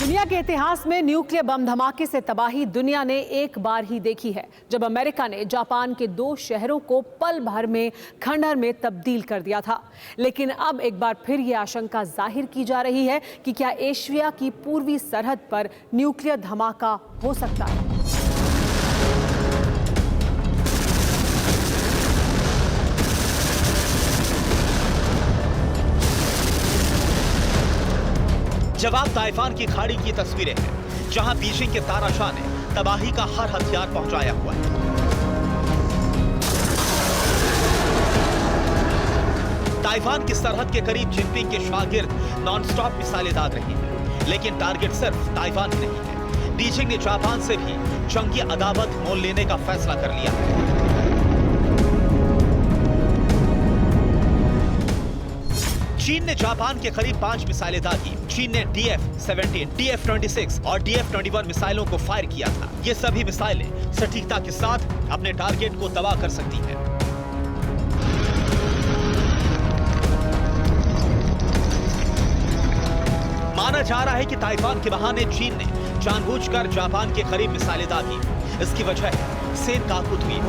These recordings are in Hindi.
दुनिया के इतिहास में न्यूक्लियर बम धमाके से तबाही दुनिया ने एक बार ही देखी है, जब अमेरिका ने जापान के 2 शहरों को पल भर में खंडहर में तब्दील कर दिया था। लेकिन अब एक बार फिर यह आशंका जाहिर की जा रही है कि क्या एशिया की पूर्वी सरहद पर न्यूक्लियर धमाका हो सकता है। जवाब ताइवान की खाड़ी की तस्वीरें हैं, जहां बीजिंग के तानाशाह ने तबाही का हर हथियार पहुंचाया हुआ है। ताइवान की सरहद के करीब जिनपिंग के शागिर्द नॉनस्टॉप मिसाइलें दाग रहे हैं, लेकिन टारगेट सिर्फ ताइवान ही नहीं है। बीजिंग ने जापान से भी जंगी अदावत मोल लेने का फैसला कर लिया है। चीन ने जापान के करीब 5 मिसाइलें दागी। चीन ने DF-17, DF-26 और DF-21 मिसाइलों को फायर किया था। ये सभी मिसाइलें सटीकता के साथ अपने टारगेट को तबाह कर सकती हैं। माना जा रहा है कि ताइवान के बहाने चीन ने जानबूझकर जापान के करीब मिसाइलें दागी। इसकी वजह है सेनकाकू द्वीप।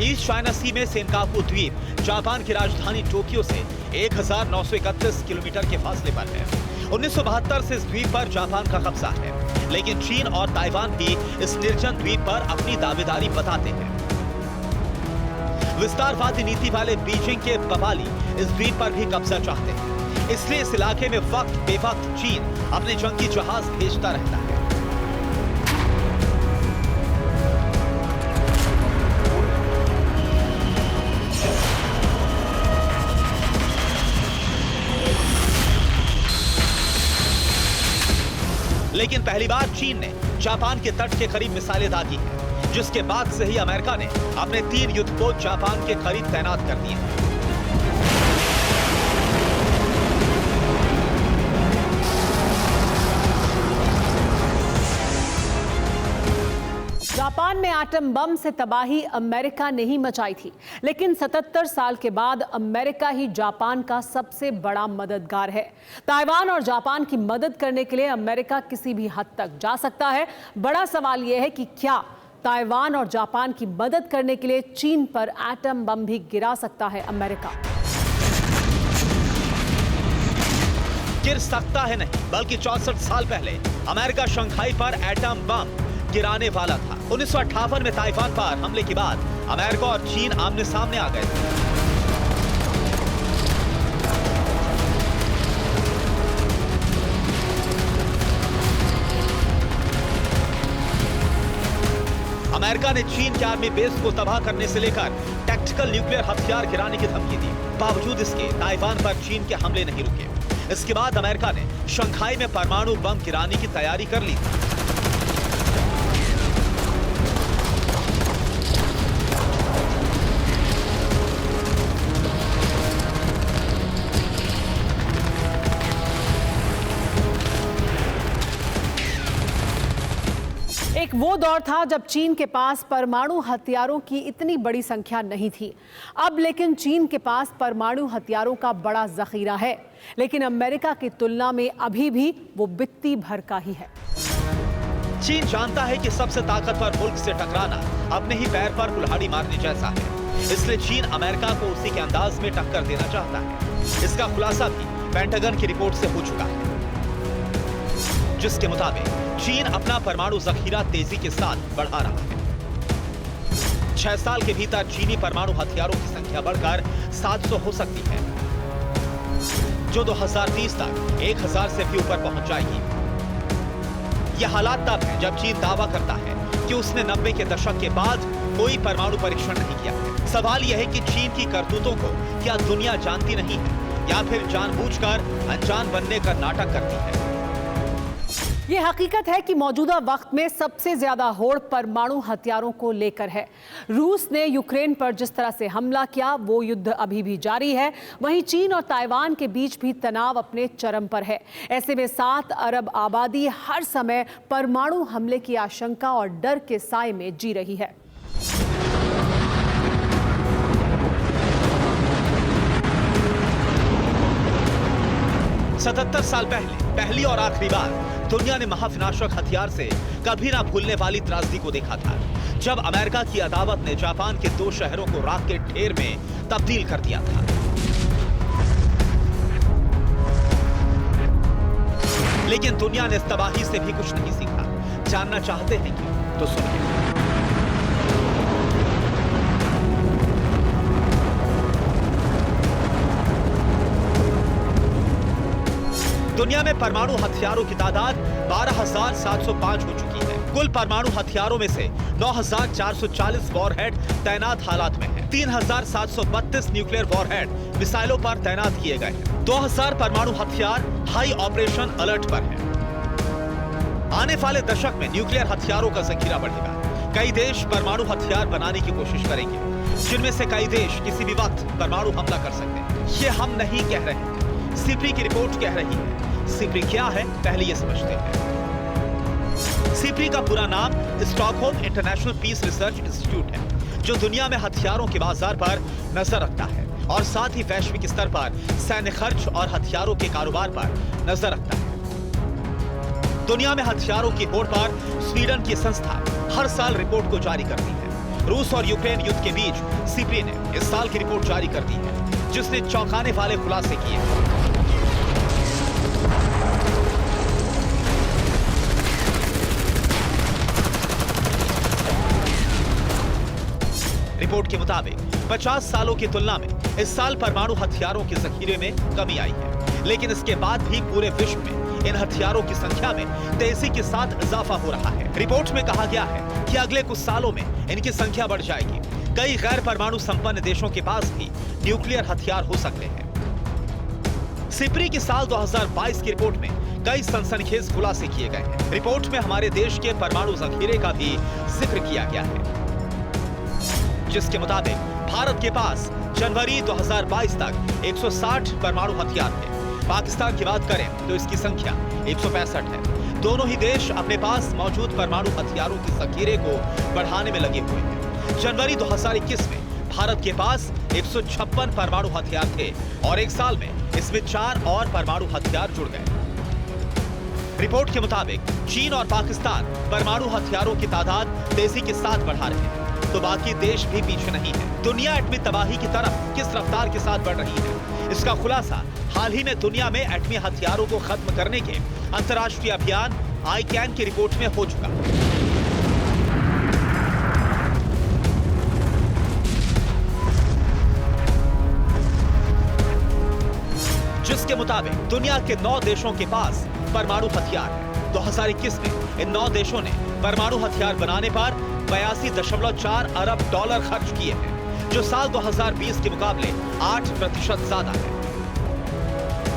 ईस्ट चाइना सी में सेनकाकू द्वीप जापान की राजधानी टोक्यो से 1931 किलोमीटर के फासले पर है। 1972 से इस द्वीप पर जापान का कब्जा है, लेकिन चीन और ताइवान भी इस निर्जन द्वीप पर अपनी दावेदारी बताते हैं। विस्तारवादी नीति वाले बीजिंग के बवाली इस द्वीप पर भी कब्जा चाहते हैं, इसलिए इस इलाके में वक्त बेवक्त चीन अपने जंगी जहाज भेजता रहता है। लेकिन पहली बार चीन ने जापान के तट के करीब मिसाइलें दागी हैं, जिसके बाद से ही अमेरिका ने अपने 3 युद्धपोत जापान के करीब तैनात कर दिए हैं। जापान में एटम बम से तबाही अमेरिका ने ही मचाई थी, लेकिन 77 साल के बाद अमेरिका ही जापान का सबसे बड़ा मददगार है। ताइवान और जापान की मदद करने के लिए अमेरिका किसी भी हद तक जा सकता है। बड़ा सवाल यह है कि क्या ताइवान और जापान की मदद करने के लिए चीन पर एटम बम भी गिरा सकता है अमेरिका। गिर सकता है नहीं, बल्कि 64 साल पहले अमेरिका शंघाई पर एटम बम गिराने वाला था। 1958 में ताइवान पर हमले के बाद अमेरिका और चीन आमने सामने आ गए थे। अमेरिका ने चीन के आर्मी बेस को तबाह करने से लेकर टैक्टिकल न्यूक्लियर हथियार गिराने की धमकी दी। बावजूद इसके ताइवान पर चीन के हमले नहीं रुके। इसके बाद अमेरिका ने शंघाई में परमाणु बम गिराने की तैयारी कर ली थी। एक वो दौर था जब चीन के पास परमाणु हथियारों की इतनी बड़ी संख्या नहीं थी। अब लेकिन चीन के पास परमाणु हथियारों का बड़ा जखीरा है, लेकिन अमेरिका की तुलना में अभी भी वो बित्ती भर का ही है। चीन जानता है कि सबसे ताकतवर मुल्क से टकराना अपने ही पैर पर कुल्हाड़ी मारने जैसा है, इसलिए चीन अमेरिका को उसी के अंदाज में टक्कर देना चाहता है। इसका खुलासा भी पेंटागन की रिपोर्ट से हो चुका है, जिसके मुताबिक चीन अपना परमाणु जखीरा तेजी के साथ बढ़ा रहा है। 6 साल के भीतर चीनी परमाणु हथियारों की संख्या बढ़कर 700 हो सकती है, जो 2030 तक 1000 से भी ऊपर पहुंच जाएगी। यह हालात तब है जब चीन दावा करता है कि उसने 90 के दशक के बाद कोई परमाणु परीक्षण नहीं किया है। सवाल यह है कि चीन की करतूतों को क्या दुनिया जानती नहीं है, या फिर जानबूझकर अनजान बनने का नाटक करती है। ये हकीकत है कि मौजूदा वक्त में सबसे ज्यादा होड़ परमाणु हथियारों को लेकर है। रूस ने यूक्रेन पर जिस तरह से हमला किया, वो युद्ध अभी भी जारी है। वहीं चीन और ताइवान के बीच भी तनाव अपने चरम पर है। ऐसे में 7 अरब आबादी हर समय परमाणु हमले की आशंका और डर के साए में जी रही है। 77 साल पहले पहली और आखिरी बार दुनिया ने महाविनाशक हथियार से कभी ना भूलने वाली त्रासदी को देखा था, जब अमेरिका की अदावत ने जापान के 2 शहरों को राख के ढेर में तब्दील कर दिया था। लेकिन दुनिया ने इस तबाही से भी कुछ नहीं सीखा। जानना चाहते हैं क्यों? तो सुनिए। दुनिया में परमाणु हथियारों की तादाद 12,705 हो चुकी है। कुल परमाणु हथियारों में से 9,440 वॉरहेड तैनात हालात में हैं। 3,732 न्यूक्लियर वॉरहेड मिसाइलों पर तैनात किए गए हैं। 2,000 परमाणु हथियार हाई ऑपरेशन अलर्ट पर हैं। आने वाले दशक में न्यूक्लियर हथियारों का जखीरा बढ़ेगा। कई देश परमाणु हथियार बनाने की कोशिश करेंगे, जिनमें से कई देश किसी भी वक्त परमाणु हमला कर सकते हैं। ये हम नहीं कह रहे हैं, सीपी की रिपोर्ट कह रही है। सीपी क्या है, पहले ये समझते हैं। सीपी का पूरा नाम Stockholm International Peace Research Institute है, जो दुनिया में हथियारों के बाजार पर नजर रखता है और साथ ही वैश्विक स्तर पर सैन्य खर्च और हथियारों के कारोबार पर नजर रखता है। दुनिया में हथियारों की होड़ पर स्वीडन की संस्था हर साल रिपोर्ट को जारी करती है। रूस और यूक्रेन युद्ध के बीच सीपी ने इस साल की रिपोर्ट जारी कर दी है, जिसने चौंकाने वाले खुलासे किए हैं। रिपोर्ट के मुताबिक 50 सालों की तुलना में इस साल परमाणु हथियारों के जखीरे में कमी आई है, लेकिन इसके बाद भी पूरे विश्व में इन हथियारों की संख्या में तेजी के साथ इजाफा हो रहा है। रिपोर्ट में कहा गया है कि अगले कुछ सालों में इनकी संख्या बढ़ जाएगी। कई गैर परमाणु संपन्न देशों के पास भी न्यूक्लियर हथियार हो सकते हैं। सिप्री की साल 2022 की रिपोर्ट में कई सनसनीखेज खुलासे किए गए हैं। रिपोर्ट में हमारे देश के परमाणु जखीरे का भी जिक्र किया गया है, जिसके मुताबिक भारत के पास जनवरी 2022 तक 160 परमाणु हथियार थे। पाकिस्तान की बात करें तो इसकी संख्या 165 है। दोनों ही देश अपने पास मौजूद परमाणु हथियारों की जखीरे को बढ़ाने में लगे हुए हैं। जनवरी 2021 में भारत के पास 156 परमाणु हथियार थे और एक साल में इसमें 4 और परमाणु हथियार जुड़ गए। रिपोर्ट के मुताबिक चीन और पाकिस्तान परमाणु हथियारों की तादाद तेजी के साथ बढ़ा रहे हैं, तो बाकी देश भी पीछे नहीं है। दुनिया एटमी तबाही की तरफ किस रफ्तार के साथ बढ़ रही है, इसका खुलासा हाल ही में दुनिया में एटमी हथियारों को खत्म करने के अंतर्राष्ट्रीय अभियान आईकैन की रिपोर्ट में हो चुका। जिसके मुताबिक दुनिया के 9 देशों के पास परमाणु हथियार है। 2021 में इन 9 देशों ने परमाणु हथियार बनाने पर 82.4 अरब डॉलर खर्च किए हैं, जो साल 2020 के मुकाबले 8% ज्यादा है।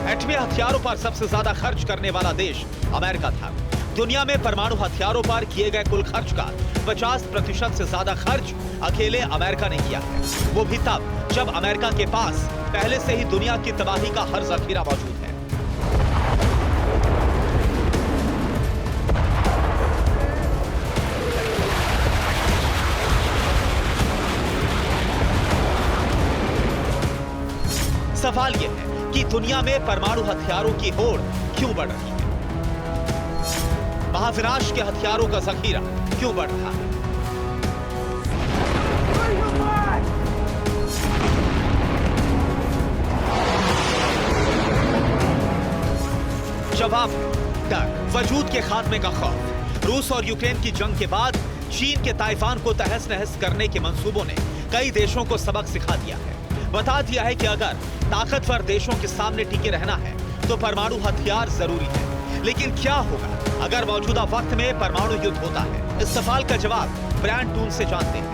एटमी हथियारों पर सबसे ज्यादा खर्च करने वाला देश अमेरिका था। दुनिया में परमाणु हथियारों पर किए गए कुल खर्च का 50% से ज्यादा खर्च अकेले अमेरिका ने किया है, वो भी तब जब अमेरिका के पास पहले से ही दुनिया की तबाही का हर जखीरा मौजूद है। सवाल यह है कि दुनिया में परमाणु हथियारों की होड़ क्यों बढ़ रही है? महाविनाश के हथियारों का जखीरा क्यों बढ़ रहा है? जवाब डर, वजूद के खात्मे का खौफ। रूस और यूक्रेन की जंग के बाद चीन के ताइवान को तहस नहस करने के मंसूबों ने कई देशों को सबक सिखा दिया है। बता दिया है कि अगर ताकतवर देशों के सामने टिके रहना है तो परमाणु हथियार जरूरी है। लेकिन क्या होगा अगर मौजूदा वक्त में परमाणु युद्ध होता है? इस सवाल का जवाब ब्रायन टून से जानते हैं।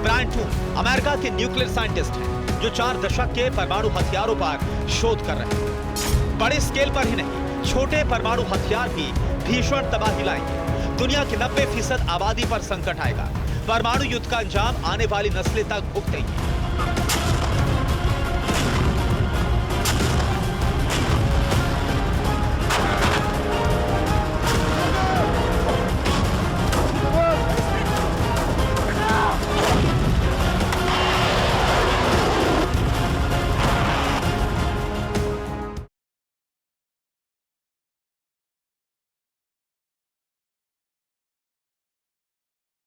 ब्रायन टून अमेरिका के न्यूक्लियर साइंटिस्ट हैं, जो 4 दशक के परमाणु हथियारों पर शोध कर रहे हैं। बड़े स्केल पर ही नहीं, छोटे परमाणु हथियार भी भीषण तबाही लाएंगे। दुनिया की 90% आबादी पर संकट आएगा। परमाणु युद्ध का अंजाम आने वाली नस्लें तक भुगतेंगी।